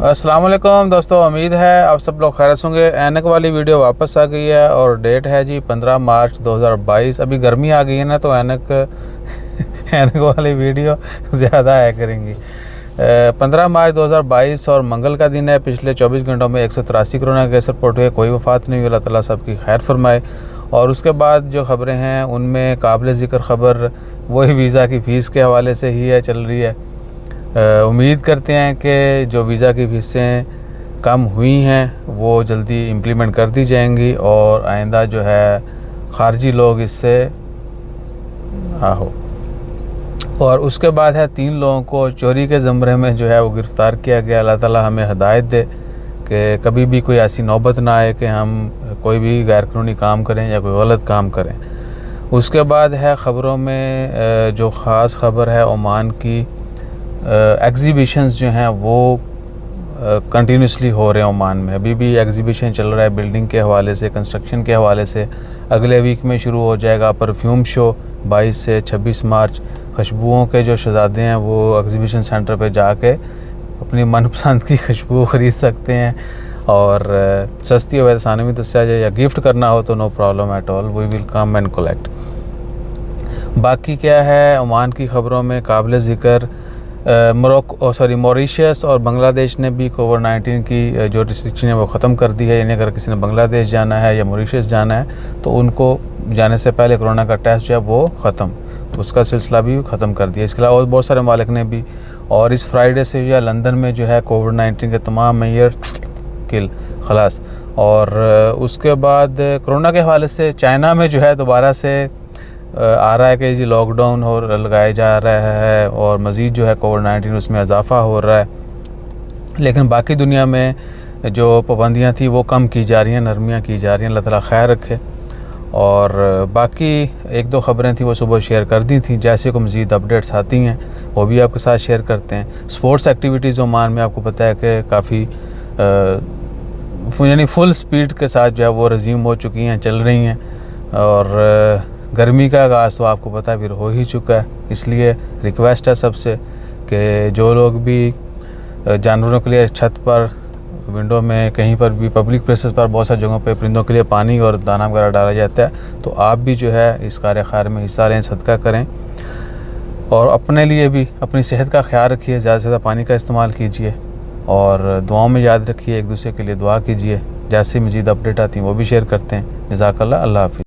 अस्सलाम वालेकुम दोस्तों, उम्मीद है आप सब लोग खैरियत होंगे। ऐनक वाली वीडियो वापस आ गई है और डेट है जी 15 मार्च 2022। अभी गर्मी आ गई है ना, तो ऐनक ऐनक वाली वीडियो ज़्यादा आया करेंगी। 15 मार्च 2022 और मंगल का दिन है। पिछले 24 घंटों में 183 कोरोना के केस रिपोर्ट हुए, कोई वफ़ात नहीं हुई। अल्लाह ताला सबकी खैर फरमाए। और उसके बाद जो ख़बरें हैं उनमें काबिल ज़िक्र ख़बर वही वीज़ा की फ़ीस के हवाले से ही है, चल रही है। उम्मीद करते हैं कि जो वीज़ा की फ़ीसें कम हुई हैं वो जल्दी इम्प्लीमेंट कर दी जाएंगी और आइंदा जो है ख़ारजी लोग इससे हो। और उसके बाद है 3 लोगों को चोरी के ज़मरे में जो है वो गिरफ़्तार किया गया। अल्लाह ताला हमें हिदायत दे कि कभी भी कोई ऐसी नौबत ना आए कि हम कोई भी गैर कानूनी काम करें या कोई गलत काम करें। उसके बाद है ख़बरों में जो ख़ास ख़बर है ओमान की एग्ज़िबिशंस जो हैं वो कंटिन्यूसली हो रहे हैं ओमान में। अभी भी एग्ज़िबिशन चल रहा है बिल्डिंग के हवाले से, कंस्ट्रक्शन के हवाले से। अगले वीक में शुरू हो जाएगा परफ्यूम शो 22 से 26 मार्च। खुशबुओं के जो शहज़ादे हैं वो एग्ज़िबिशन सेंटर पे जाके अपनी मनपसंद की खुशबू ख़रीद सकते हैं और सस्ती और आसानी में दस्या जाए या गिफ्ट करना हो तो no problem at all, we will come and collect. बाकी क्या है ओमान की ख़बरों में काबिल ज़िक्र मॉरिशस और बांग्लादेश ने भी कोविड-19 की जो रिस्ट्रिक्शन है वो ख़त्म कर दी है। यानी अगर किसी ने बांग्लादेश जाना है या मॉरिशस जाना है तो उनको जाने से पहले कोरोना का टेस्ट जो है वो ख़त्म, तो उसका सिलसिला भी ख़त्म कर दिया। इसके अलावा और बहुत सारे मालिक ने भी। और इस फ्राइडे से जो है लंदन में जो है कोविड-19 के तमाम मेयर किल खलास। और उसके बाद कोरोना के हवाले से चाइना में जो है दोबारा से आ रहा है कि जी लॉकडाउन हो लगाया जा रहा है और मज़ीद जो है कोविड-19 उसमें इजाफ़ा हो रहा है। लेकिन बाकी दुनिया में जो पाबंदियाँ थी वो कम की जा रही हैं, नरमियाँ की जा रही हैं। अल्लाह ताला खैर रखे। और बाकी 1-2 ख़बरें थी वो सुबह शेयर कर दी थी। जैसे को मज़ीद अपडेट्स आती हैं वो भी आपके साथ शेयर करते हैं। स्पोर्ट्स एक्टिविटीज़ ओमान में आपको पता है कि काफ़ी यानी फुल स्पीड के साथ जो है वो रिज्यूम हो चुकी हैं, चल रही हैं। और गर्मी का आगाज़ तो आपको पता है फिर हो ही चुका है। इसलिए रिक्वेस्ट है सबसे कि जो लोग भी जानवरों के लिए छत पर, विंडो में, कहीं पर भी पब्लिक प्लेसेस पर बहुत सारी जगहों पे परिंदों के लिए पानी और दाना वगैरह डाला जाता है, तो आप भी जो है इस कार्य खैर में हिस्सा लें, सदका करें। और अपने लिए भी अपनी सेहत का ख्याल रखिए, ज़्यादा से ज़्यादा पानी का इस्तेमाल कीजिए और दुआओं में याद रखिए, एक दूसरे के लिए दुआ कीजिए। जैसे मज़ीद अपडेट आती हैं वो भी शेयर करते हैं। जज़ाकल्लाह, अल्लाह हाफ़िज़।